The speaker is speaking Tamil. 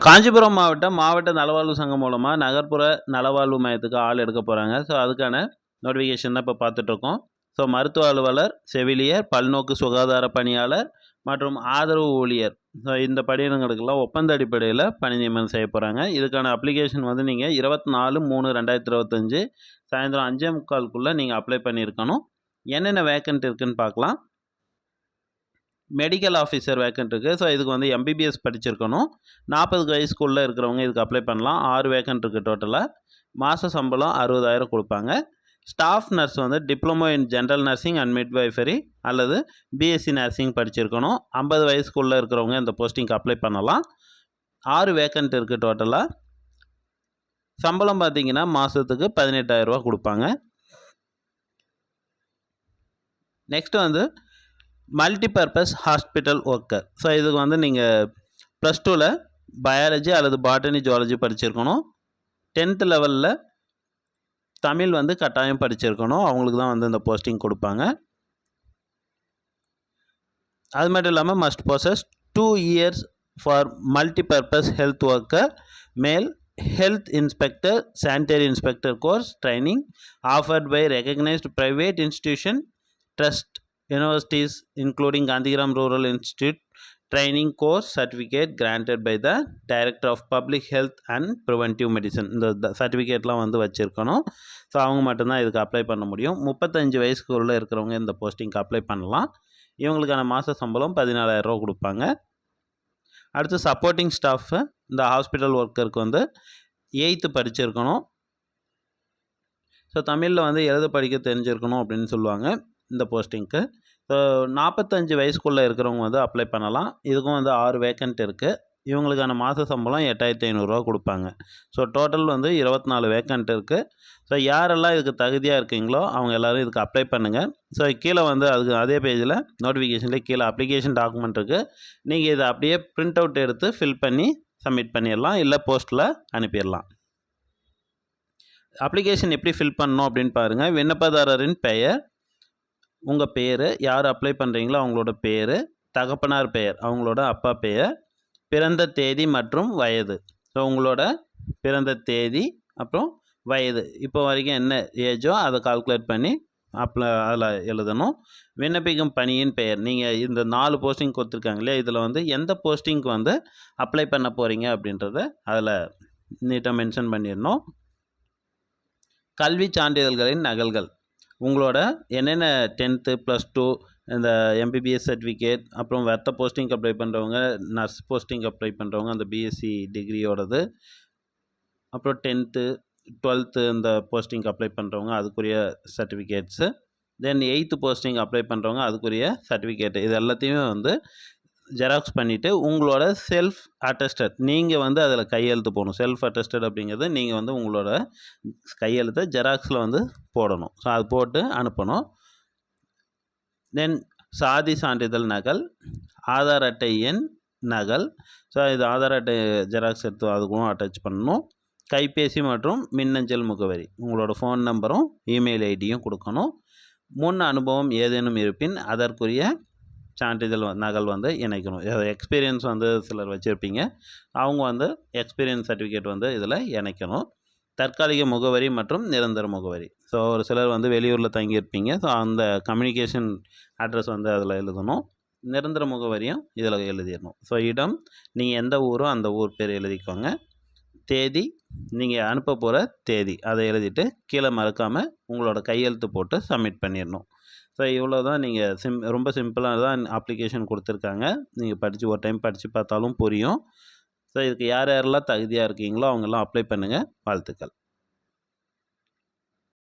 காஞ்சிபுரம் மாவட்ட நலவாழ்வு சங்கம் மூலமாக நகர்ப்புற நலவாழ்வு மையத்துக்கு ஆள் எடுக்க போகிறாங்க. ஸோ அதுக்கான நோட்டிஃபிகேஷன் தான் இப்போ பார்த்துட்ருக்கோம். ஸோ மருத்துவ அலுவலர், செவிலியர், பல்நோக்கு சுகாதார பணியாளர் மற்றும் ஆதரவு ஊழியர், ஸோ இந்த பணியிடங்களுக்கெல்லாம் ஒப்பந்த அடிப்படையில் பணி நியமனம் செய்ய போகிறாங்க. இதுக்கான அப்ளிகேஷன் வந்து நீங்கள் 24/3/2025 சாயந்தரம் 5:45க்குள்ளே நீங்கள் அப்ளை பண்ணியிருக்கணும். என்னென்ன வேக்கண்ட் இருக்குதுன்னு பார்க்கலாம். மெடிக்கல் ஆஃபீஸர் வேக்கண்ட் இருக்குது. ஸோ இதுக்கு வந்து எம்பிபிஎஸ் படிச்சிருக்கணும். 40 வயசுக்குள்ளே இருக்கிறவங்க இதுக்கு அப்ளை பண்ணலாம். 6 வேக்கண்ட் இருக்குது டோட்டலாக. மாத சம்பளம் 60,000 கொடுப்பாங்க. ஸ்டாஃப் நர்ஸ் வந்து diploma in general nursing and midwifery அல்லது பிஎஸ்சி நர்சிங் படிச்சிருக்கணும். 50 வயசுக்குள்ளே இருக்கிறவங்க இந்த போஸ்டிங்க்கு அப்ளை பண்ணலாம். 6 வேக்கண்ட் இருக்குது டோட்டலாக. சம்பளம் பார்த்தீங்கன்னா மாதத்துக்கு 18,000 ரூபா கொடுப்பாங்க. நெக்ஸ்ட்டு வந்து மல்டிபர்பஸ் ஹாஸ்பிட்டல் ஒர்க்கர். ஸோ இதுக்கு வந்து நீங்கள் +2ல் பயாலஜி அல்லது பாட்டனி ஜுவாலஜி படிச்சிருக்கணும். 10th லெவலில் தமிழ் வந்து கட்டாயம் படிச்சிருக்கணும். அவங்களுக்கு தான் வந்து இந்த போஸ்டிங் கொடுப்பாங்க. அது மட்டும் இல்லாமல் must possess 2 years for multipurpose health worker male health inspector sanitary inspector course training offered by recognised private institution trust universities including Gandhigram Rural Institute training course certificate granted by the Director of Public Health and Preventive Medicine. இந்த சர்டிஃபிகேட்லாம் வந்து வச்சுருக்கணும். ஸோ அவங்க மட்டும்தான் இதுக்கு அப்ளை பண்ண முடியும். 35 வயசுக்குள்ளே இருக்கிறவங்க இந்த போஸ்டிங்க்கு அப்ளை பண்ணலாம். இவங்களுக்கான மாத சம்பளம் 14,000 ரூபா கொடுப்பாங்க. அடுத்து சப்போர்ட்டிங் ஸ்டாஃபு இந்த ஹாஸ்பிட்டல் ஒர்க்கருக்கு வந்து 8th படிச்சிருக்கணும். ஸோ தமிழில் வந்து எழுத படிக்க தெரிஞ்சிருக்கணும் அப்படின்னு சொல்லுவாங்க இந்த போஸ்டிங்க்கு. ஸோ 45 வயசுக்குள்ளே இருக்கிறவங்க வந்து அப்ளை பண்ணலாம். இதுக்கும் வந்து 6 வேக்கண்ட் இருக்குது. இவங்களுக்கான மாத சம்பளம் 8,500 ரூபா கொடுப்பாங்க. ஸோ டோட்டல் வந்து 24 வேக்கண்ட் இருக்குது. ஸோ யாரெல்லாம் இதுக்கு தகுதியாக இருக்கீங்களோ அவங்க எல்லோரும் இதுக்கு அப்ளை பண்ணுங்கள். ஸோ கீழே வந்து அதுக்கு அதே பேஜில் நோட்டிஃபிகேஷனில் கீழே அப்ளிகேஷன் டாக்குமெண்ட் இருக்குது. நீங்கள் இதை அப்படியே பிரிண்ட் அவுட் எடுத்து ஃபில் பண்ணி சப்மிட் பண்ணிடலாம், இல்லை போஸ்ட்டில் அனுப்பிடலாம். அப்ளிகேஷன் எப்படி ஃபில் பண்ணணும் அப்படின்னு பாருங்கள். விண்ணப்பதாரரின் பெயர், உங்கள் பேர், யார் அப்ளை பண்ணுறீங்களோ அவங்களோட பேர், தகப்பனார் பெயர், அவங்களோட அப்பா பெயர், பிறந்த தேதி மற்றும் வயது. ஸோ உங்களோட பிறந்த தேதி அப்புறம் வயது, இப்போ வரைக்கும் என்ன ஏஜோ அதை கால்குலேட் பண்ணி அதில் எழுதணும். விண்ணப்பிக்கும் பணியின் பெயர், நீங்கள் இந்த 4 போஸ்டிங் கொடுத்துருக்காங்க இல்லையா, இதில் வந்து எந்த போஸ்டிங்க்கு வந்து அப்ளை பண்ண போகிறீங்க அப்படின்றத அதில் நீட்டாக மென்ஷன் பண்ணிடணும். கல்வி சான்றிதழ்களின் நகல்கள், உங்களோட என்னென்ன 10th +2 இந்த எம்பிபிஎஸ் சர்டிஃபிகேட், அப்புறம் வெத்த போஸ்டிங் அப்ளை பண்ணுறவங்க, நர்ஸ் போஸ்டிங் அப்ளை பண்ணுறவங்க அந்த பிஎஸ்சி டிகிரியோடது, அப்புறம் 10th 12th இந்த போஸ்டிங் அப்ளை பண்ணுறவங்க அதுக்குரிய சர்டிஃபிகேட்ஸு, தென் 8th போஸ்டிங் அப்ளை பண்ணுறவங்க அதுக்குரிய சர்டிஃபிகேட்டு, இது எல்லாத்தையுமே வந்து ஜெராக்ஸ் பண்ணிவிட்டு உங்களோட செல்ஃப் அட்டஸ்டட், நீங்கள் வந்து அதில் கையெழுத்து போடணும். செல்ஃப் அட்டஸ்டட் அப்படிங்கிறது நீங்கள் வந்து உங்களோட கையெழுத்தை ஜெராக்ஸில் வந்து போடணும். ஸோ அது போட்டு அனுப்பணும். தென் சாதி சான்றிதழ் நகல், ஆதார் அட்டை எண் நகல், ஸோ இது ஆதார் அட்டை ஜெராக்ஸ் எடுத்து அதுக்கும் அட்டாச் பண்ணணும். கைபேசி மற்றும் மின்னஞ்சல் முகவரி, உங்களோட ஃபோன் நம்பரும் இமெயில் ஐடியும் கொடுக்கணும். முன் அனுபவம் ஏதேனும் இருப்பின் அதற்குரிய சான்றிதழ் நகல் வந்து இணைக்கணும். எக்ஸ்பீரியன்ஸ் வந்து சிலர் வச்சுருப்பீங்க, அவங்க வந்து எக்ஸ்பீரியன்ஸ் சர்டிஃபிகேட் வந்து இதில் இணைக்கணும். தற்காலிக முகவரி மற்றும் நிரந்தர முகவரி, ஸோ ஒரு சிலர் வந்து வெளியூரில் தங்கியிருப்பீங்க, ஸோ அந்த கம்யூனிகேஷன் அட்ரஸ் வந்து அதில் எழுதணும். நிரந்தர முகவரியும் இதில் எழுதிடணும். ஸோ இடம், நீங்கள் எந்த ஊரோ அந்த ஊர் பேர் எழுதிக்கோங்க. தேதி, நீங்கள் அனுப்ப போகிற தேதி அதை எழுதிட்டு கீழே மறக்காமல் உங்களோட கையெழுத்து போட்டு சப்மிட் பண்ணிடணும். ஸோ இவ்வளோ தான். நீங்கள் ரொம்ப சிம்பிளாக தான் அப்ளிகேஷன் கொடுத்துருக்காங்க. நீங்கள் ஒரு டைம் படித்து பார்த்தாலும் புரியும். ஸோ இதுக்கு யார் யாரெல்லாம் தகுதியாக இருக்கீங்களோ அவங்கெல்லாம் அப்ளை பண்ணுங்கள். வாழ்த்துக்கள்.